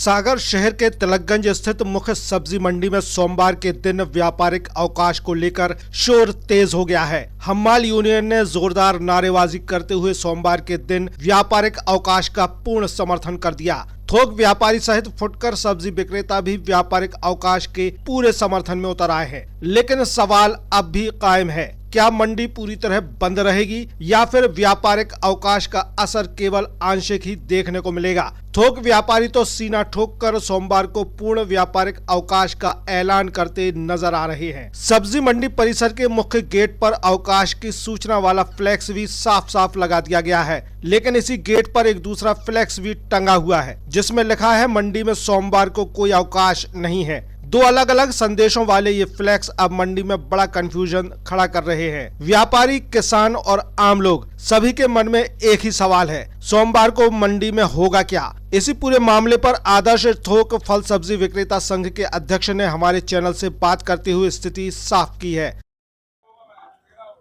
सागर शहर के तिलकगंज स्थित मुख्य सब्जी मंडी में सोमवार के दिन व्यापारिक अवकाश को लेकर शोर तेज हो गया है। हम्माल यूनियन ने जोरदार नारेबाजी करते हुए सोमवार के दिन व्यापारिक अवकाश का पूर्ण समर्थन कर दिया। थोक व्यापारी सहित फुटकर सब्जी विक्रेता भी व्यापारिक अवकाश के पूरे समर्थन में उतर आए हैं। लेकिन सवाल अब भी कायम है, क्या मंडी पूरी तरह बंद रहेगी या फिर व्यापारिक अवकाश का असर केवल आंशिक ही देखने को मिलेगा। थोक व्यापारी तो सीना ठोक कर सोमवार को पूर्ण व्यापारिक अवकाश का ऐलान करते नजर आ रहे हैं। सब्जी मंडी परिसर के मुख्य गेट पर अवकाश की सूचना वाला फ्लैक्स भी साफ साफ लगा दिया गया है, लेकिन इसी गेट पर एक दूसरा फ्लैक्स भी टंगा हुआ है जिसमें लिखा है मंडी में सोमवार को कोई अवकाश नहीं है। दो अलग अलग संदेशों वाले ये फ्लैक्स अब मंडी में बड़ा कंफ्यूजन खड़ा कर रहे हैं। व्यापारी, किसान और आम लोग सभी के मन में एक ही सवाल है, सोमवार को मंडी में होगा क्या। इसी पूरे मामले पर आदर्श थोक फल सब्जी विक्रेता संघ के अध्यक्ष ने हमारे चैनल से बात करते हुए स्थिति साफ की है।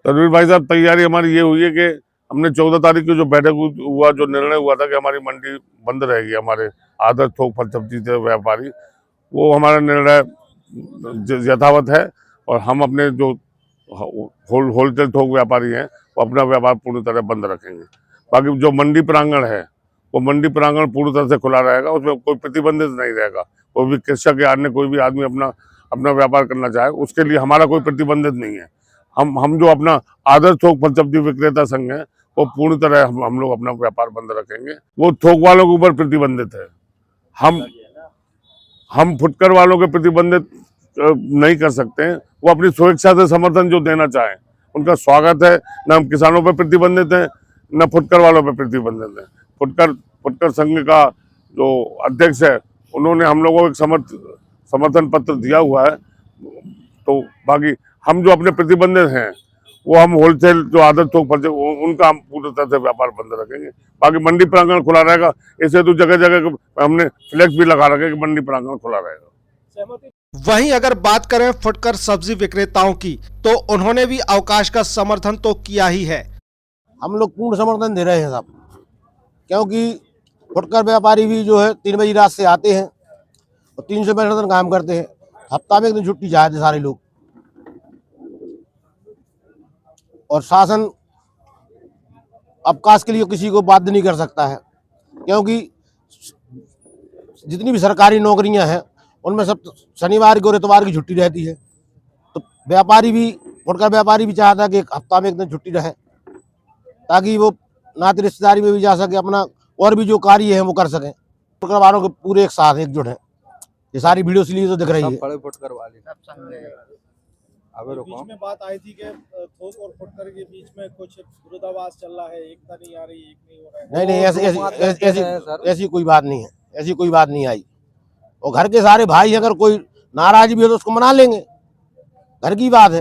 तनवीर भाई साहब, तैयारी हमारी ये हुई है कि हमने 14 तारीख को जो बैठक हुआ, जो निर्णय हुआ था कि हमारी मंडी बंद रहेगी, हमारे आदर्श थोक फल सब्जी से व्यापारी, वो हमारा निर्णय यथावत है। और हम अपने जो होलसेल थोक व्यापारी हैं वो अपना व्यापार पूरी तरह बंद रखेंगे। बाकी जो मंडी प्रांगण है वो मंडी प्रांगण पूरी तरह से खुला रहेगा, उसमें कोई प्रतिबंधित नहीं रहेगा। कोई भी कृषक या अन्य कोई भी आदमी अपना व्यापार करना चाहे उसके लिए हमारा कोई प्रतिबंधित नहीं है। हम जो अपना आदर्श थोक फल सब्जी विक्रेता संघ है वो पूरी तरह हम लोग अपना व्यापार बंद रखेंगे। वो थोक वालों के ऊपर प्रतिबंधित है, हम फुटकर वालों के प्रतिबंधित नहीं कर सकते हैं। वो अपनी स्वेच्छा से समर्थन जो देना चाहें उनका स्वागत है। न हम किसानों पर प्रतिबंधित हैं, न फुटकर वालों पर प्रतिबंधित हैं। फुटकर संघ का जो अध्यक्ष है उन्होंने हम लोगों को एक समर्थन पत्र दिया हुआ है। तो बाकी हम जो अपने प्रतिबंधित हैं वो हम होलसेल जो आदर्श थोक फल उनका हम पूरी तरह से व्यापार बंद रखेंगे। बाकी मंडी प्रांगण खुला रहेगा। ऐसे तो जगह जगह हमने फ्लैक्स भी लगा रखे कि मंडी प्रांगण खुला रहेगा। वहीं अगर बात करें फुटकर सब्जी विक्रेताओं की, तो उन्होंने भी अवकाश का समर्थन तो किया ही है। हम लोग पूर्ण समर्थन दे रहे हैं साहब, क्योंकि फुटकर व्यापारी भी जो है 3 बजे रात से आते हैं और 365 दिन काम करते हैं। हफ्ता में एक दिन छुट्टी चाहते सारे लोग, और शासन अवकाश के लिए किसी को बाध्य नहीं कर सकता है, क्योंकि जितनी भी सरकारी नौकरियां हैं उनमें सब शनिवार को और इतवार की छुट्टी रहती है। तो व्यापारी भी, फुटकर व्यापारी भी चाहता है कि एक हफ्ता में एक दिन छुट्टी रहे, ताकि वो नाते रिश्तेदारी में भी जा सके, अपना और भी जो कार्य है वो कर सकें। फुटकर वालों के पूरे एक साथ एकजुट है। ये सारी वीडियो इसलिए तो दिख रही है। फुटकर वाले बीच में बात आई थी कि थोक और फुटकर के बीच में कुछ विरोधाभास चल रहा है, एकता नहीं आ रही, एक नहीं हो रहा है। नहीं, ऐसी कोई बात नहीं है, ऐसी कोई बात नहीं आई। और घर के सारे भाई अगर कोई नाराज भी हो तो उसको मना लेंगे, घर की बात है।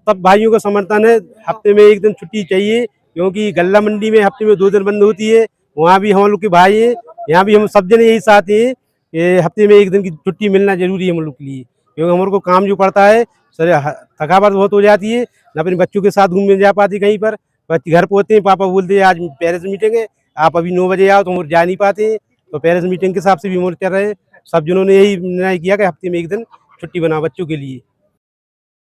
सब भाइयों का समर्थन है। हफ्ते में एक दिन छुट्टी चाहिए, क्योंकि गल्ला मंडी में हफ्ते में 2 दिन बंद होती है। वहाँ भी हम लोग के भाई है, यहाँ भी हम सब जने यही चाहते हैं कि हफ्ते में एक दिन की छुट्टी मिलना जरूरी है हम लोग के लिए, क्योंकि हमारे को काम जो पड़ता है सर थकावट बहुत हो जाती है, न अपने बच्चों के साथ घूमने जा पाती कहीं पर। बच्चे घर पहुँचते हैं, पापा बोलते हैं आज पेरेंट्स मीटिंग है, आप अभी 9 बजे आओ, तो हम जा नहीं पाते हैं। तो पेरेंट्स मीटिंग के हिसाब से भी हम चल रहे हैं। सब जनों ने यही निर्णय किया कि हफ्ते में एक दिन छुट्टी बनाओ बच्चों के लिए।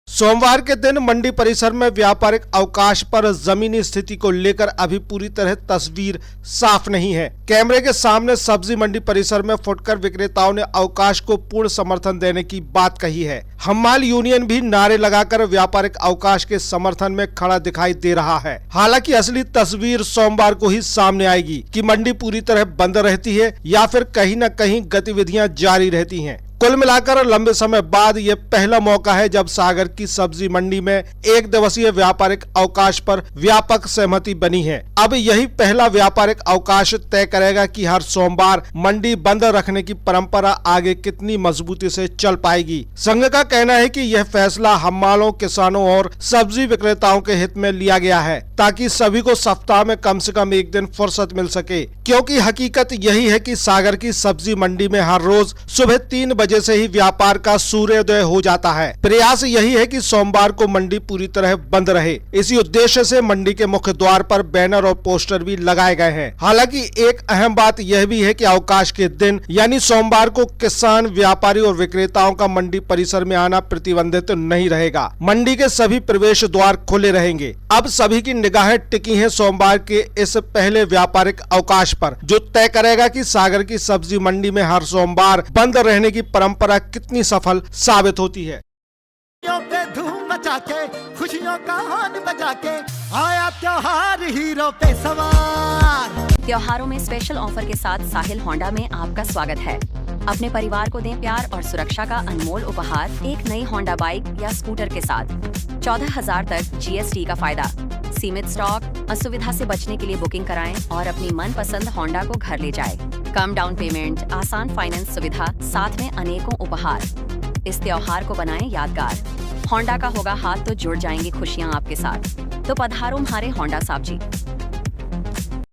सोमवार के दिन मंडी परिसर में व्यापारिक अवकाश पर जमीनी स्थिति को लेकर अभी पूरी तरह तस्वीर साफ नहीं है। कैमरे के सामने सब्जी मंडी परिसर में फुटकर विक्रेताओं ने अवकाश को पूर्ण समर्थन देने की बात कही है। हम्माल यूनियन भी नारे लगाकर व्यापारिक अवकाश के समर्थन में खड़ा दिखाई दे रहा है। हालांकि असली तस्वीर सोमवार को ही सामने आएगी कि मंडी पूरी तरह बंद रहती है या फिर कहीं न कहीं गतिविधियां जारी रहती हैं। कुल मिलाकर लंबे समय बाद ये पहला मौका है जब सागर की सब्जी मंडी में 1 दिवसीय व्यापारिक अवकाश पर व्यापक सहमति बनी है। अब यही पहला व्यापारिक अवकाश तय करेगा कि हर सोमवार मंडी बंद रखने की परंपरा आगे कितनी मजबूती से चल पाएगी। संघ का कहना है कि यह फैसला हम्मालों, किसानों और सब्जी विक्रेताओं के हित में लिया गया है, ताकि सभी को सप्ताह में कम से कम एक दिन फुर्सत मिल सके, क्योंकि हकीकत यही है कि सागर की सब्जी मंडी में हर रोज सुबह 3 बजे बजे से ही व्यापार का सूर्योदय हो जाता है। प्रयास यही है कि सोमवार को मंडी पूरी तरह बंद रहे। इसी उद्देश्य से मंडी के मुख्य द्वार पर बैनर और पोस्टर भी लगाए गए हैं। हालांकि एक अहम बात यह भी है कि अवकाश के दिन यानी सोमवार को किसान, व्यापारी और विक्रेताओं का मंडी परिसर में आना प्रतिबंधित नहीं रहेगा। मंडी के सभी प्रवेश द्वार खुले रहेंगे। अब सभी की निगाहें टिकी हैं सोमवार के इस पहले व्यापारिक अवकाश पर, जो तय करेगा कि सागर की सब्जी मंडी में हर सोमवार बंद रहने की परंपरा कितनी सफल साबित होती है। पे धूम मचा के, खुशियों का हॉर्न बजा के, आया त्योहार हीरो पे सवार। त्योहारों में स्पेशल ऑफर के साथ साहिल होंडा में आपका स्वागत है। अपने परिवार को दें प्यार और सुरक्षा का अनमोल उपहार एक नई होंडा बाइक या स्कूटर के साथ। 14,000 तक GST का फायदा, सीमित स्टॉक, असुविधा से बचने के लिए बुकिंग कराएं और अपनी मनपसंद होंडा को घर ले जाएं। कम डाउन पेमेंट, आसान फाइनेंस सुविधा, साथ में अनेकों उपहार। इस त्योहार को बनाएं यादगार। होंडा का होगा हाथ तो जुड़ जाएंगी खुशियां आपके साथ। तो पधारो हमारे होंडा साहब जी।